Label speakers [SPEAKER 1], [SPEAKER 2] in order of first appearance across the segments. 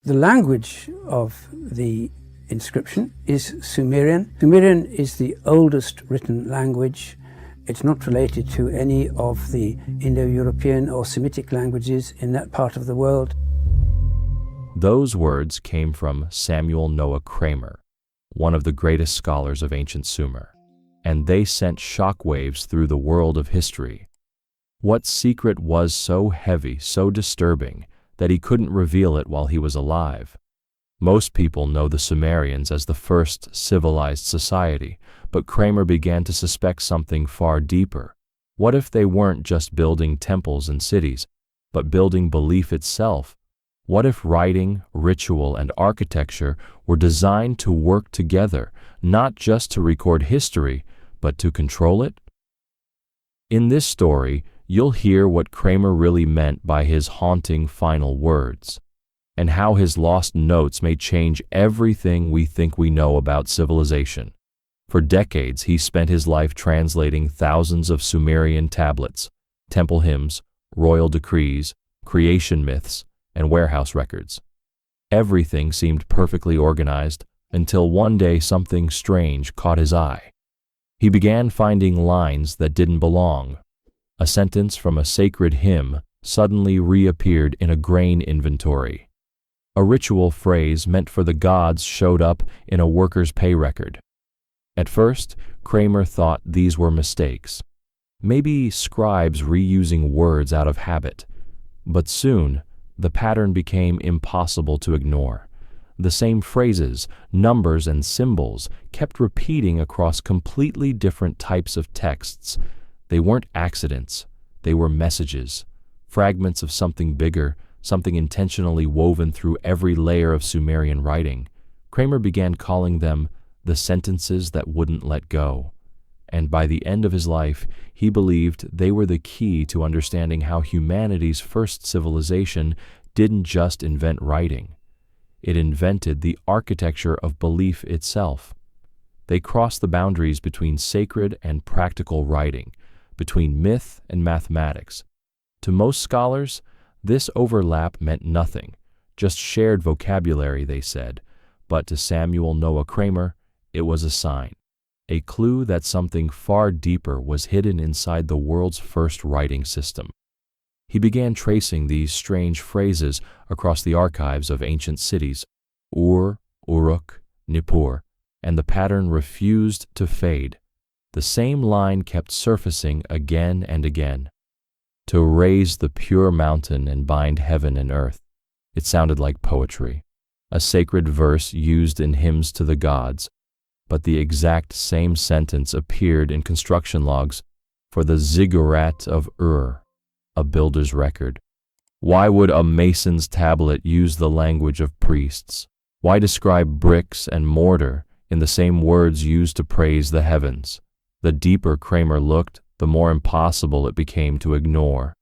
[SPEAKER 1] The language of the inscription is Sumerian. Sumerian is the oldest written language. It's not related to any of the Indo-European or Semitic languages in that part of the world.
[SPEAKER 2] Those words came from Samuel Noah Kramer, one of the greatest scholars of ancient Sumer, and they sent shockwaves through the world of history. What secret was so heavy, so disturbing, that he couldn't reveal it while he was alive? Most people know the Sumerians as the first civilized society, but Kramer began to suspect something far deeper. What if they weren't just building temples and cities, but building belief itself? What if writing, ritual, and architecture were designed to work together, not just to record history, but to control it? In this story, you'll hear what Kramer really meant by his haunting final words, and how his lost notes may change everything we think we know about civilization. For decades, he spent his life translating thousands of Sumerian tablets, temple hymns, royal decrees, creation myths, and warehouse records. Everything seemed perfectly organized until one day something strange caught his eye. He began finding lines that didn't belong. A sentence from a sacred hymn suddenly reappeared in a grain inventory. A ritual phrase meant for the gods showed up in a worker's pay record. At first, Kramer thought these were mistakes, maybe scribes reusing words out of habit. But soon, the pattern became impossible to ignore. The same phrases, numbers, and symbols kept repeating across completely different types of texts. They weren't accidents, they were messages, fragments of something bigger, something intentionally woven through every layer of Sumerian writing. Kramer began calling them the sentences that wouldn't let go. And by the end of his life, he believed they were the key to understanding how humanity's first civilization didn't just invent writing. It invented the architecture of belief itself. They crossed the boundaries between sacred and practical writing, between myth and mathematics. To most scholars, this overlap meant nothing, just shared vocabulary, they said. But to Samuel Noah Kramer, it was a sign, a clue that something far deeper was hidden inside the world's first writing system. He began tracing these strange phrases across the archives of ancient cities, Ur, Uruk, Nippur, and the pattern refused to fade. The same line kept surfacing again and again. To raise the pure mountain and bind heaven and earth. It sounded like poetry, a sacred verse used in hymns to the gods, but the exact same sentence appeared in construction logs for the ziggurat of Ur, a builder's record. Why would a mason's tablet use the language of priests? Why describe bricks and mortar in the same words used to praise the heavens? The deeper Kramer looked, the more impossible it became to ignore.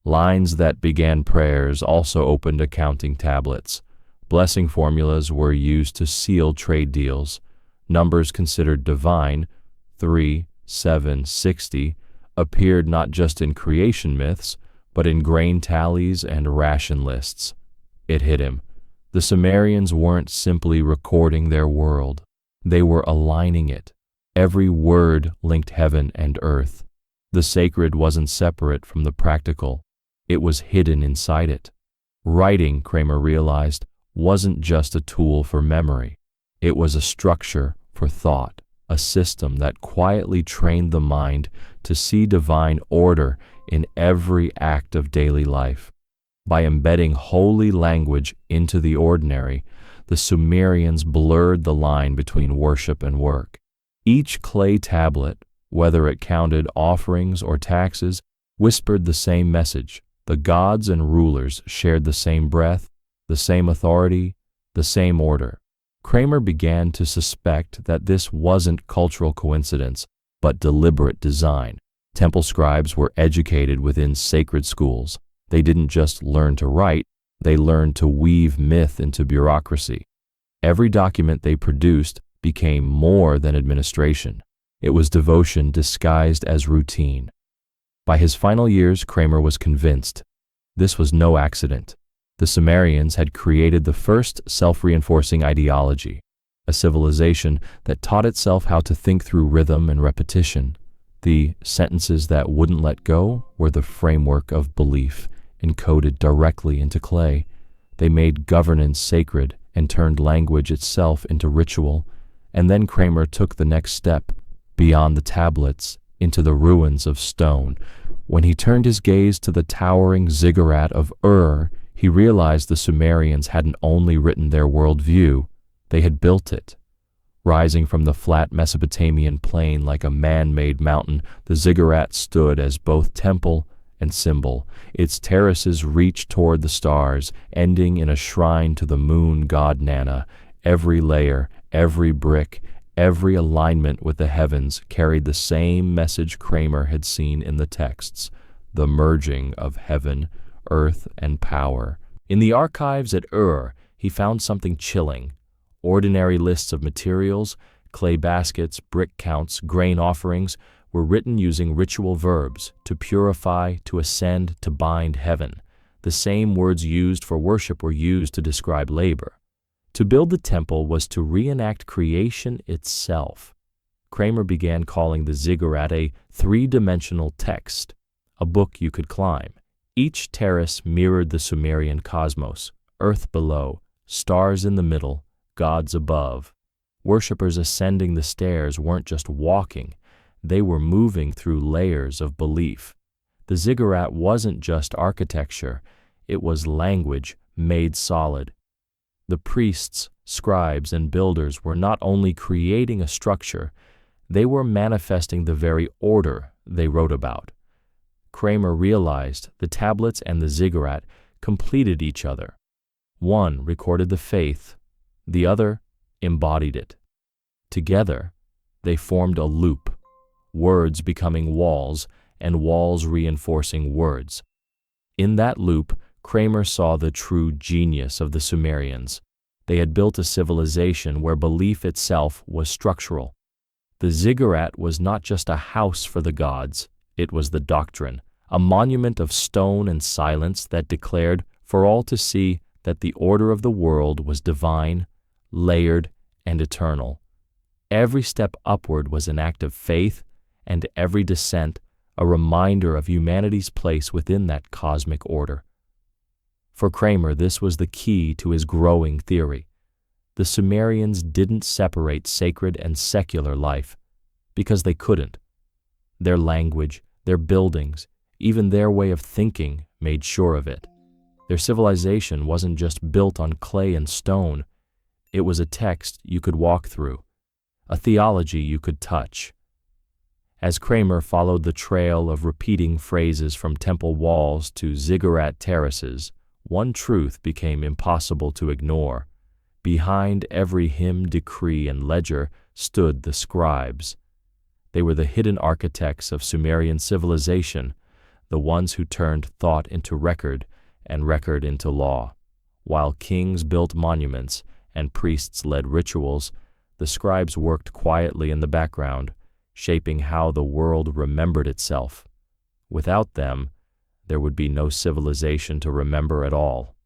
[SPEAKER 2] Lines that began prayers also opened accounting tablets. Blessing formulas were used to seal trade deals. Numbers considered divine, 3, 7, 60, appeared not just in creation myths, but in grain tallies and ration lists. It hit him. The Sumerians weren't simply recording their world. They were aligning it. Every word linked heaven and earth. The sacred wasn't separate from the practical. It was hidden inside it. Writing, Kramer realized, wasn't just a tool for memory. It was a structure for thought, a system that quietly trained the mind to see divine order in every act of daily life. By embedding holy language into the ordinary, the Sumerians blurred the line between worship and work. Each clay tablet, whether it counted offerings or taxes, whispered the same message. The gods and rulers shared the same breath, the same authority, the same order. Kramer began to suspect that this wasn't cultural coincidence, but deliberate design. Temple scribes were educated within sacred schools. They didn't just learn to write, they learned to weave myth into bureaucracy. Every document they produced became more than administration. It was devotion disguised as routine. By his final years, Kramer was convinced this was no accident. The Sumerians had created the first self-reinforcing ideology, a civilization that taught itself how to think through rhythm and repetition. The sentences that wouldn't let go were the framework of belief, encoded directly into clay. They made governance sacred and turned language itself into ritual. And then Kramer took the next step, beyond the tablets, into the ruins of stone. When he turned his gaze to the towering ziggurat of Ur, he realized the Sumerians hadn't only written their worldview, they had built it. Rising from the flat Mesopotamian plain like a man-made mountain, the ziggurat stood as both temple and symbol. Its terraces reached toward the stars, ending in a shrine to the moon god Nana. Every layer, every brick, every alignment with the heavens carried the same message Kramer had seen in the texts, the merging of heaven, earth, and power. In the archives at Ur, he found something chilling. Ordinary lists of materials, clay baskets, brick counts, grain offerings, were written using ritual verbs, to purify, to ascend, to bind heaven. The same words used for worship were used to describe labor. To build the temple was to reenact creation itself. Kramer began calling the ziggurat a three-dimensional text, a book you could climb. Each terrace mirrored the Sumerian cosmos, earth below, stars in the middle, gods above. Worshippers ascending the stairs weren't just walking, they were moving through layers of belief. The ziggurat wasn't just architecture, it was language made solid. The priests, scribes, and builders were not only creating a structure, they were manifesting the very order they wrote about. Kramer realized the tablets and the ziggurat completed each other. One recorded the faith, the other embodied it. Together, they formed a loop, words becoming walls and walls reinforcing words. In that loop, Kramer saw the true genius of the Sumerians. They had built a civilization where belief itself was structural. The ziggurat was not just a house for the gods, it was the doctrine, a monument of stone and silence that declared for all to see that the order of the world was divine, layered, and eternal. Every step upward was an act of faith, and every descent a reminder of humanity's place within that cosmic order. For Kramer, this was the key to his growing theory. The Sumerians didn't separate sacred and secular life, because they couldn't. Their language, their buildings, even their way of thinking made sure of it. Their civilization wasn't just built on clay and stone, it was a text you could walk through, a theology you could touch. As Kramer followed the trail of repeating phrases from temple walls to ziggurat terraces, one truth became impossible to ignore. Behind every hymn, decree, and ledger stood the scribes. They were the hidden architects of Sumerian civilization, the ones who turned thought into record and record into law. While kings built monuments and priests led rituals, the scribes worked quietly in the background, shaping how the world remembered itself. Without them, there would be no civilization to remember at all.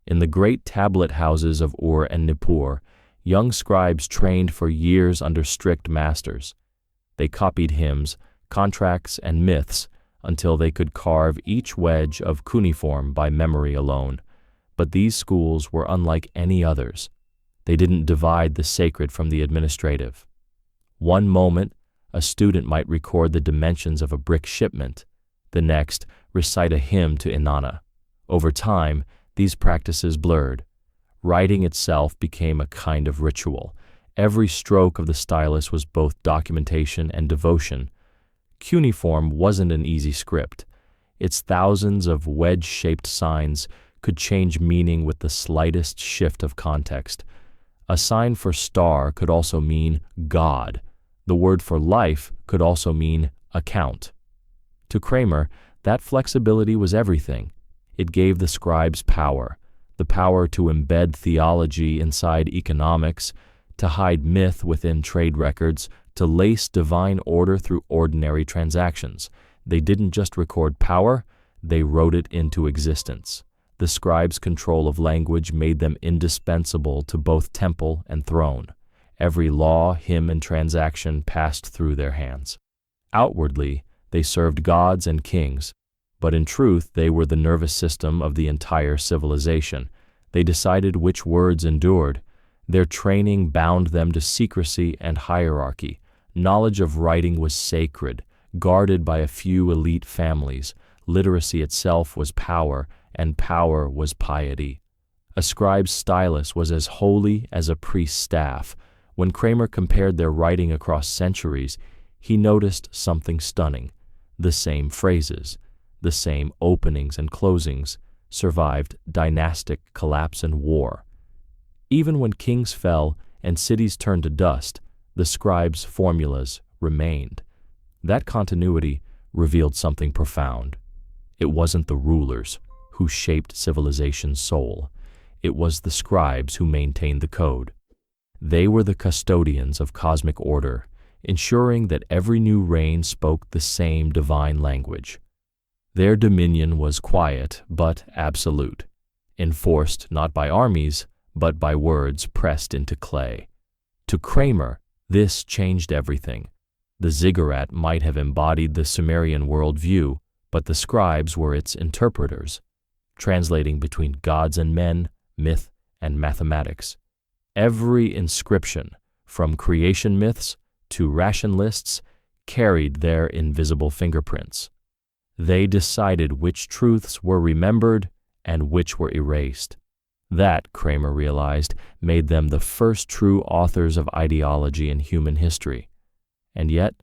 [SPEAKER 2] In the great tablet houses of Ur and Nippur, young scribes trained for years under strict masters. They copied hymns, contracts, and myths until they could carve each wedge of cuneiform by memory alone. But these schools were unlike any others. They didn't divide the sacred from the administrative. One moment, a student might record the dimensions of a brick shipment. The next, recite a hymn to Inanna. Over time, these practices blurred. Writing itself became a kind of ritual. Every stroke of the stylus was both documentation and devotion. Cuneiform wasn't an easy script. Its thousands of wedge-shaped signs could change meaning with the slightest shift of context. A sign for star could also mean God. The word for life could also mean account. To Kramer, that flexibility was everything. It gave the scribes power, the power to embed theology inside economics, to hide myth within trade records, to lace divine order through ordinary transactions. They didn't just record power, they wrote it into existence. The scribes' control of language made them indispensable to both temple and throne. Every law, hymn, and transaction passed through their hands. Outwardly, they served gods and kings, but in truth they were the nervous system of the entire civilization. They decided which words endured. Their training bound them to secrecy and hierarchy. Knowledge of writing was sacred, guarded by a few elite families. Literacy itself was power, and power was piety. A scribe's stylus was as holy as a priest's staff. When Kramer compared their writing across centuries, he noticed something stunning. The same phrases, the same openings and closings, survived dynastic collapse and war. Even when kings fell and cities turned to dust, the scribes' formulas remained. That continuity revealed something profound. It wasn't the rulers who shaped civilization's soul. It was the scribes who maintained the code. They were the custodians of cosmic order, ensuring that every new reign spoke the same divine language. Their dominion was quiet but absolute, enforced not by armies, but by words pressed into clay. To Kramer, this changed everything. The ziggurat might have embodied the Sumerian worldview, but the scribes were its interpreters, translating between gods and men, myth and mathematics. Every inscription, from creation myths to ration lists, carried their invisible fingerprints. They decided which truths were remembered and which were erased. That, Kramer realized, made them the first true authors of ideology in human history. And yet,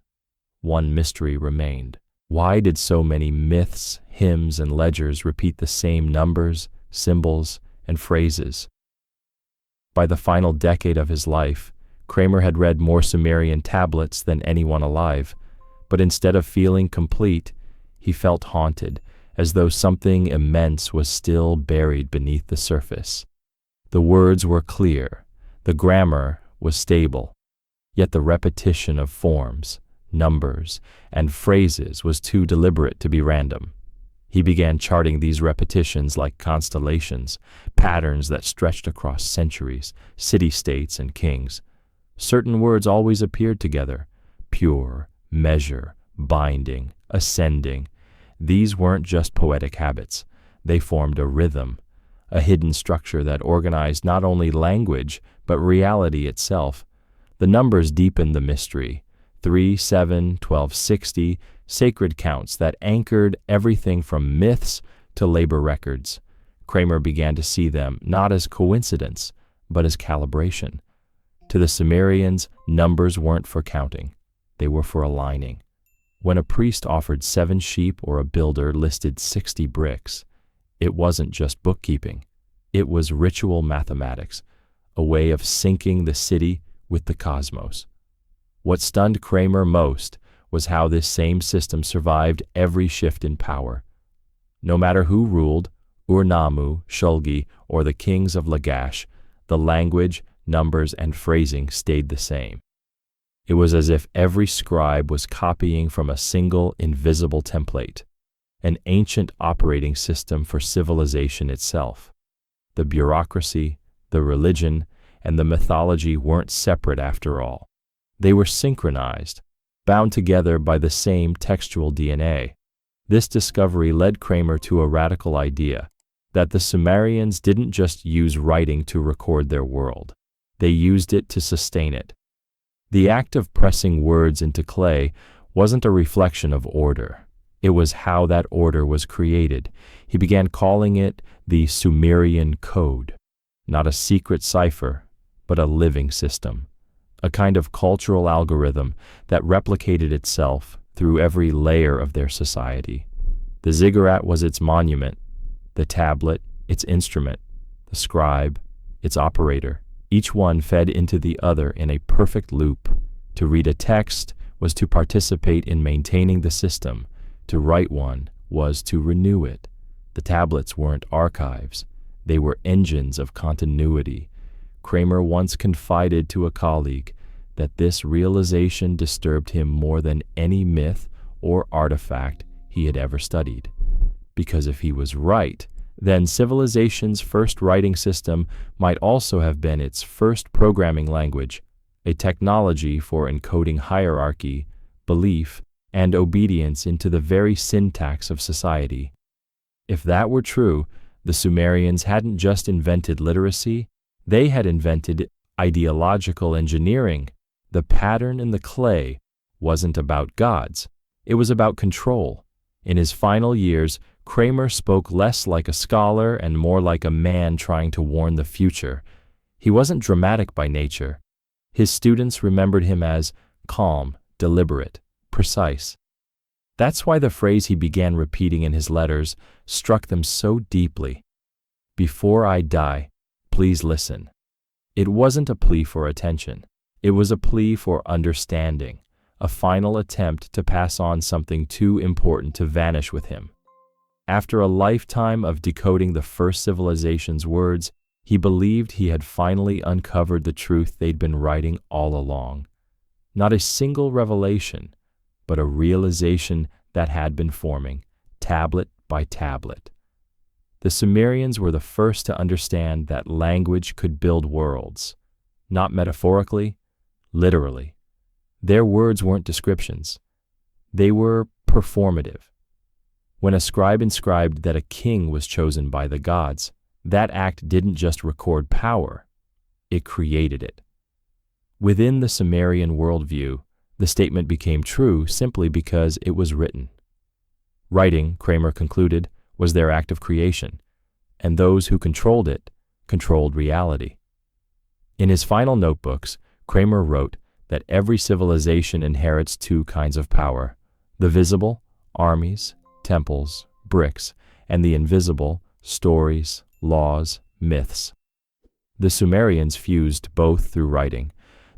[SPEAKER 2] one mystery remained. Why did so many myths, hymns, and ledgers repeat the same numbers, symbols, and phrases? By the final decade of his life, Kramer had read more Sumerian tablets than anyone alive, but instead of feeling complete, he felt haunted, as though something immense was still buried beneath the surface. The words were clear, the grammar was stable, yet the repetition of forms, numbers, and phrases was too deliberate to be random. He began charting these repetitions like constellations, patterns that stretched across centuries, city-states, and kings. Certain words always appeared together: pure, measure, binding, ascending. These weren't just poetic habits. They formed a rhythm, a hidden structure that organized not only language, but reality itself. The numbers deepened the mystery. 3, 7, 1260, sacred counts that anchored everything from myths to labor records. Kramer began to see them not as coincidence, but as calibration. To the Sumerians, numbers weren't for counting. They were for aligning. When a priest offered 7 sheep or a builder listed 60 bricks, it wasn't just bookkeeping. It was ritual mathematics, a way of syncing the city with the cosmos. What stunned Kramer most was how this same system survived every shift in power. No matter who ruled, Ur-Nammu, Shulgi, or the kings of Lagash, the language, numbers, and phrasing stayed the same. It was as if every scribe was copying from a single invisible template, an ancient operating system for civilization itself. The bureaucracy, the religion, and the mythology weren't separate after all. They were synchronized, bound together by the same textual DNA. This discovery led Kramer to a radical idea, that the Sumerians didn't just use writing to record their world. They used it to sustain it. The act of pressing words into clay wasn't a reflection of order. It was how that order was created. He began calling it the Sumerian Code, not a secret cipher, but a living system, a kind of cultural algorithm that replicated itself through every layer of their society. The ziggurat was its monument, the tablet its instrument, the scribe its operator. Each one fed into the other in a perfect loop. To read a text was to participate in maintaining the system. To write one was to renew it. The tablets weren't archives. They were engines of continuity. Kramer once confided to a colleague that this realization disturbed him more than any myth or artifact he had ever studied. Because if he was right, then civilization's first writing system might also have been its first programming language, a technology for encoding hierarchy, belief, and obedience into the very syntax of society. If that were true, the Sumerians hadn't just invented literacy, they had invented ideological engineering. The pattern in the clay wasn't about gods, it was about control. In his final years, Kramer spoke less like a scholar and more like a man trying to warn the future. He wasn't dramatic by nature. His students remembered him as calm, deliberate, precise. That's why the phrase he began repeating in his letters struck them so deeply. "Before I die, please listen." It wasn't a plea for attention. It was a plea for understanding, a final attempt to pass on something too important to vanish with him. After a lifetime of decoding the first civilization's words, he believed he had finally uncovered the truth they'd been writing all along. Not a single revelation, but a realization that had been forming, tablet by tablet. The Sumerians were the first to understand that language could build worlds, not metaphorically, literally. Their words weren't descriptions. They were performative. When a scribe inscribed that a king was chosen by the gods, that act didn't just record power, it created it. Within the Sumerian worldview, the statement became true simply because it was written. Writing, Kramer concluded, was their act of creation, and those who controlled it controlled reality. In his final notebooks, Kramer wrote that every civilization inherits two kinds of power: the visible, armies, temples, bricks, and the invisible, stories, laws, myths. The Sumerians fused both through writing.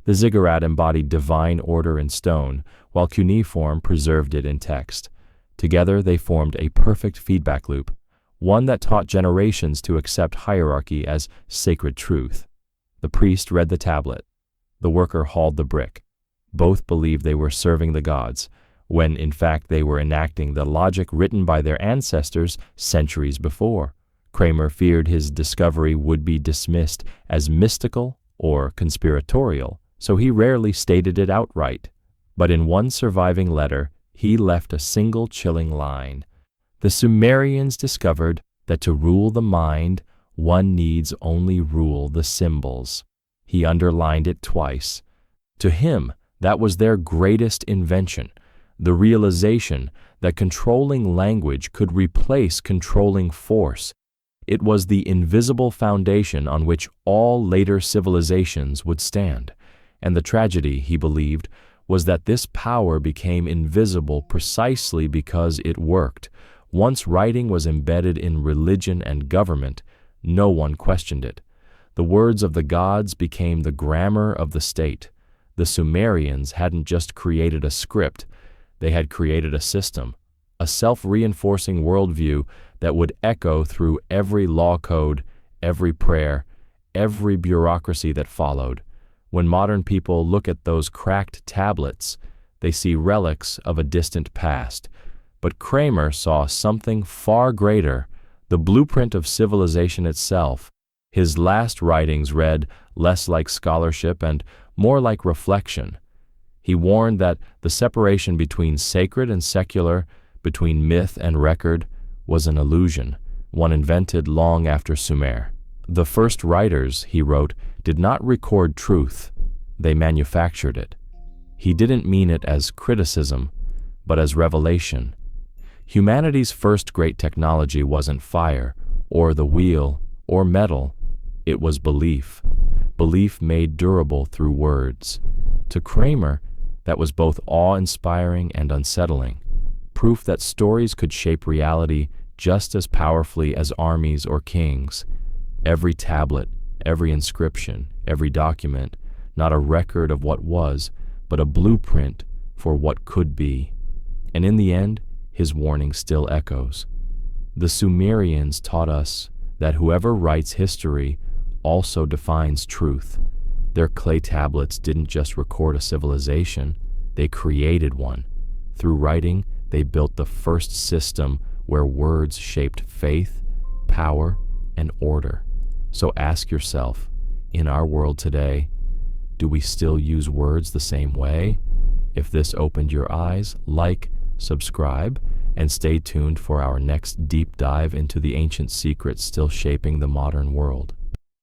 [SPEAKER 2] The ziggurat embodied divine order in stone, while cuneiform preserved it in text. Together they formed a perfect feedback loop, one that taught generations to accept hierarchy as sacred truth. The priest read the tablet. The worker hauled the brick. Both believed they were serving the gods, when in fact they were enacting the logic written by their ancestors centuries before. Kramer feared his discovery would be dismissed as mystical or conspiratorial, so he rarely stated it outright. But in one surviving letter, he left a single chilling line. The Sumerians discovered that to rule the mind, one needs only rule the symbols. He underlined it twice. To him, that was their greatest invention, the realization that controlling language could replace controlling force. It was the invisible foundation on which all later civilizations would stand. And the tragedy, he believed, was that this power became invisible precisely because it worked. Once writing was embedded in religion and government, no one questioned it. The words of the gods became the grammar of the state. The Sumerians hadn't just created a script, they had created a system, a self-reinforcing worldview that would echo through every law code, every prayer, every bureaucracy that followed. When modern people look at those cracked tablets, they see relics of a distant past. But Kramer saw something far greater, the blueprint of civilization itself. His last writings read less like scholarship and more like reflection. He warned that the separation between sacred and secular, between myth and record, was an illusion, one invented long after Sumer. The first writers, he wrote, did not record truth, they manufactured it. He didn't mean it as criticism, but as revelation. Humanity's first great technology wasn't fire, or the wheel, or metal. It was belief. Belief made durable through words. To Kramer, that was both awe-inspiring and unsettling. Proof that stories could shape reality just as powerfully as armies or kings. Every tablet, every inscription, every document, not a record of what was, but a blueprint for what could be. And in the end, his warning still echoes. The Sumerians taught us that whoever writes history also defines truth. Their clay tablets didn't just record a civilization, they created one. Through writing, they built the first system where words shaped faith, power, and order. So ask yourself, in our world today, do we still use words the same way? If this opened your eyes, like, subscribe, and stay tuned for our next deep dive into the ancient secrets still shaping the modern world.